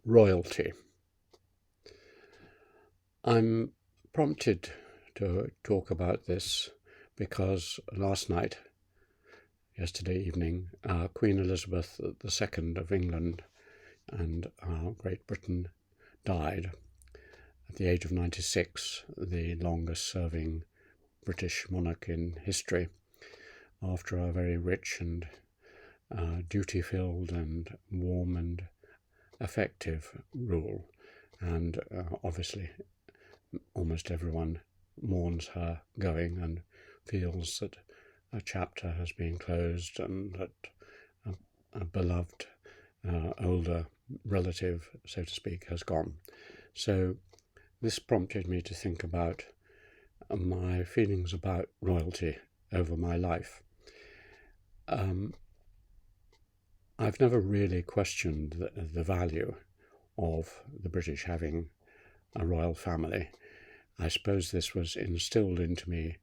Royalty. I'm prompted to talk about this because yesterday evening, Queen Elizabeth II of England and Great Britain died at the age of 96, the longest serving British monarch in history, after a very rich and duty-filled and warm and effective rule. And obviously almost everyone mourns her going and feels that a chapter has been closed and that a beloved older relative, so to speak, has gone. So this prompted me to think about my feelings about royalty over my life. I've never really questioned the value of the British having a royal family. I suppose this was instilled into me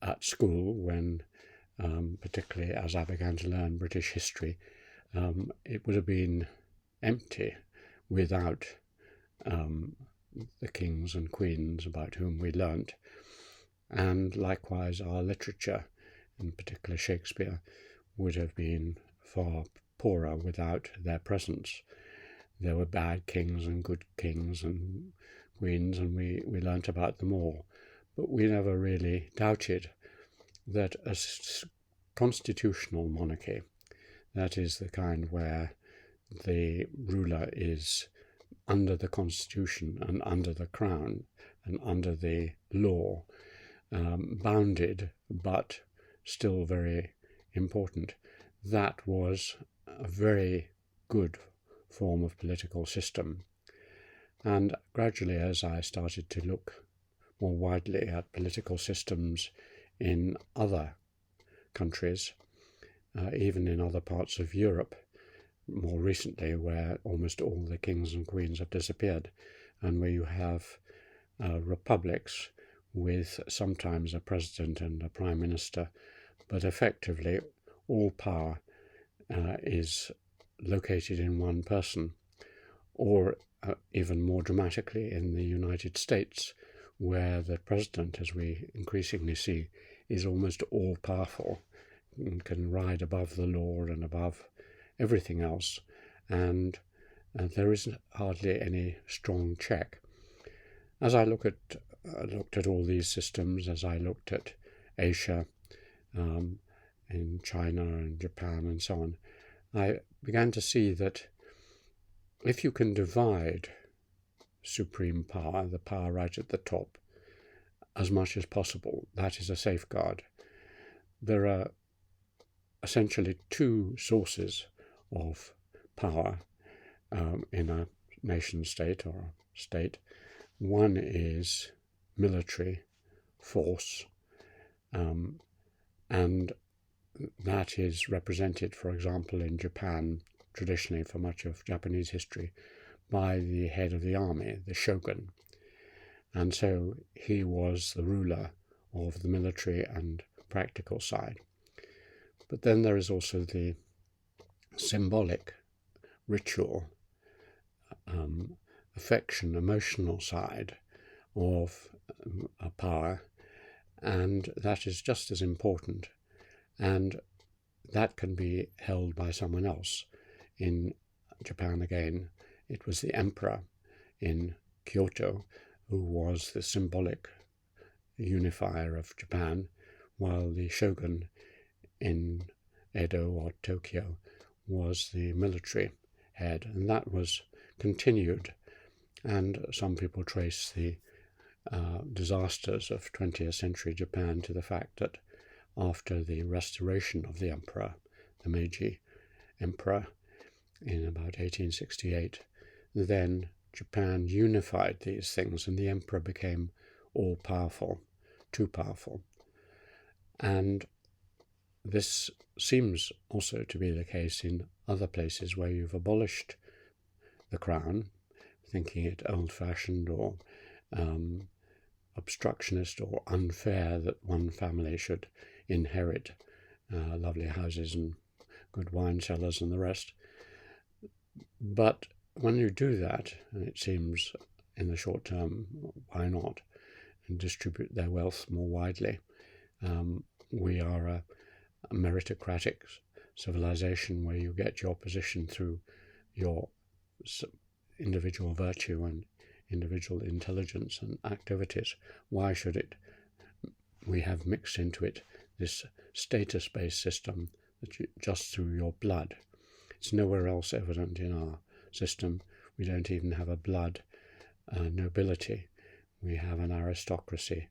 at school when, particularly as I began to learn British history, it would have been empty without the kings and queens about whom we learnt. And likewise our literature, in particular Shakespeare, would have been far poorer without their presence. There were bad kings and good kings and queens, and we learnt about them all. But we never really doubted that a constitutional monarchy, that is the kind where the ruler is under the constitution and under the crown and under the law, bounded but still very important, that was a very good form of political system. And gradually, as I started to look more widely at political systems in other countries, even in other parts of Europe, more recently, where almost all the kings and queens have disappeared, and where you have republics with sometimes a president and a prime minister, but effectively all power is located in one person, or even more dramatically in the United States, where the president, as we increasingly see, is almost all-powerful and can ride above the law and above everything else, and there isn't hardly any strong check. As I looked at all these systems, as I looked at Asia, in China and Japan and so on, I began to see that if you can divide supreme power, the power right at the top, as much as possible, that is a safeguard. There are essentially two sources of power in a nation state or state. One is military force, and that is represented, for example, in Japan, traditionally for much of Japanese history, by the head of the army, the shogun. And so he was the ruler of the military and practical side. But then there is also the symbolic, ritual, affection, emotional side of a power, and that is just as important, and that can be held by someone else. In Japan again, it was the emperor in Kyoto who was the symbolic unifier of Japan, while the shogun in Edo or Tokyo was the military head, and that was continued. And some people trace the disasters of 20th century Japan to the fact that after the restoration of the emperor, the Meiji emperor, in about 1868, then Japan unified these things and the emperor became all-powerful, too powerful. And this seems also to be the case in other places where you've abolished the crown, thinking it old-fashioned or obstructionist or unfair that one family should inherit lovely houses and good wine cellars and the rest. But when you do that, and it seems in the short term, why not, and distribute their wealth more widely? We are a meritocratic civilization where you get your position through your individual virtue and individual intelligence and activities. Why should we have mixed into it this status-based system that just through your blood? It's nowhere else evident in our system. We don't even have a blood nobility. We have an aristocracy,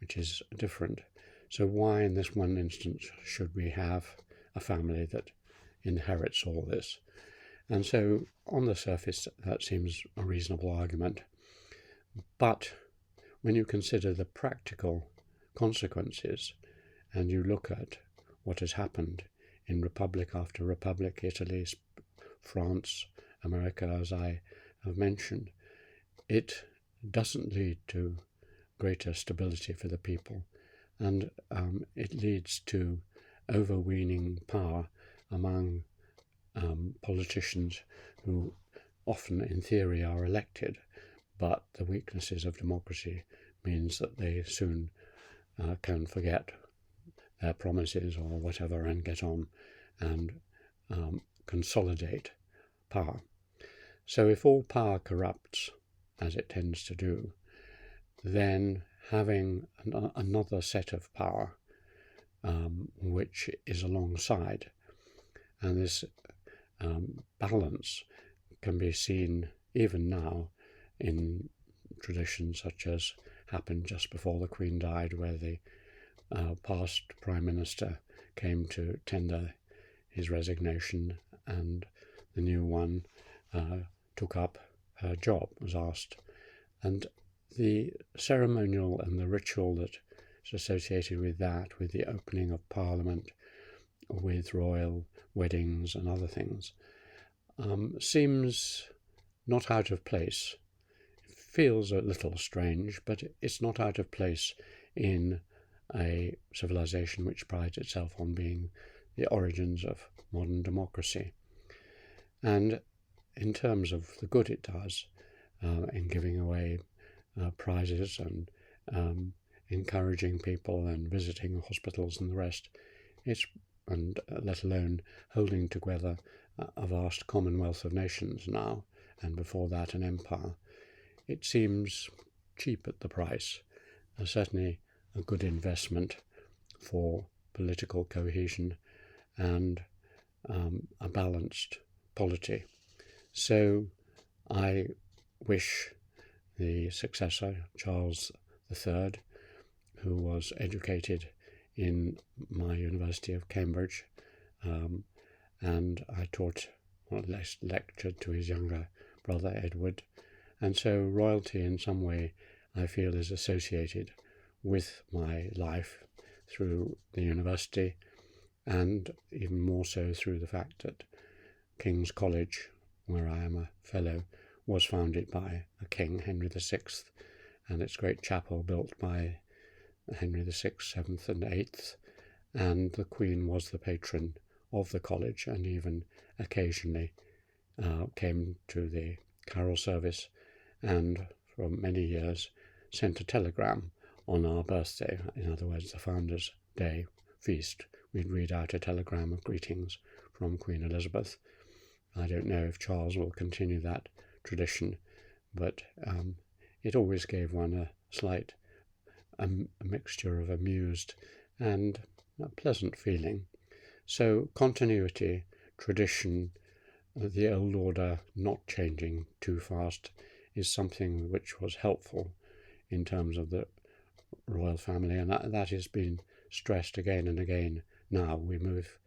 which is different. So why in this one instance should we have a family that inherits all this? And so on the surface, that seems a reasonable argument. But when you consider the practical consequences and you look at what has happened in republic after republic, Italy, France, America, as I have mentioned, it doesn't lead to greater stability for the people, and it leads to overweening power among politicians who often in theory are elected, but the weaknesses of democracy means that they soon can forget their promises or whatever and get on and consolidate power. So if all power corrupts, as it tends to do, then having another set of power which is alongside, and this balance can be seen even now in traditions such as happened just before the Queen died, where the past Prime Minister came to tender his resignation and the new one took up her job, was asked. And the ceremonial and the ritual that is associated with that, with the opening of Parliament, with royal weddings and other things, seems not out of place. It feels a little strange, but it's not out of place in a civilization which prides itself on being the origins of modern democracy. And in terms of the good it does, in giving away prizes and encouraging people and visiting hospitals and the rest, and let alone holding together a vast commonwealth of nations now, and before that an empire, it seems cheap at the price, certainly a good investment for political cohesion and a balanced polity. So I wish the successor, Charles III, who was educated in my University of Cambridge, and I taught, or at least lectured to his younger brother Edward, and so royalty in some way I feel is associated with my life through the university, and even more so through the fact that King's College, where I am a fellow, was founded by a king, Henry VI, and its great chapel built by Henry VI, 7th and 8th, and the Queen was the patron of the college and even occasionally came to the carol service and for many years sent a telegram on our birthday, in other words, the Founders' Day feast. We'd read out a telegram of greetings from Queen Elizabeth. I don't know if Charles will continue that tradition, but it always gave one a slight a mixture of amused and a pleasant feeling. So continuity, tradition, the old order not changing too fast is something which was helpful in terms of the royal family, and that has been stressed again and again. Now we move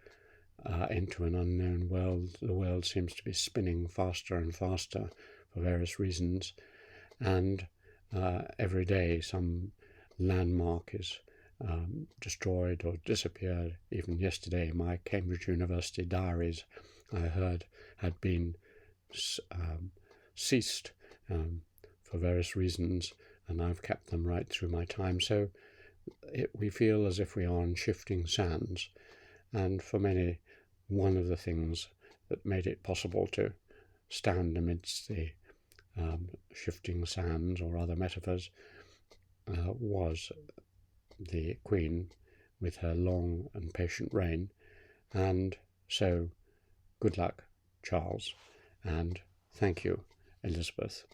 into an unknown world. The world seems to be spinning faster and faster for various reasons, and every day some landmark is destroyed or disappeared. Even yesterday, my Cambridge University diaries, I heard, had been ceased for various reasons, and I've kept them right through my time. So we feel as if we are on shifting sands, and for many, one of the things that made it possible to stand amidst the shifting sands or other metaphors was the Queen with her long and patient reign. And so good luck, Charles, and thank you, Elizabeth.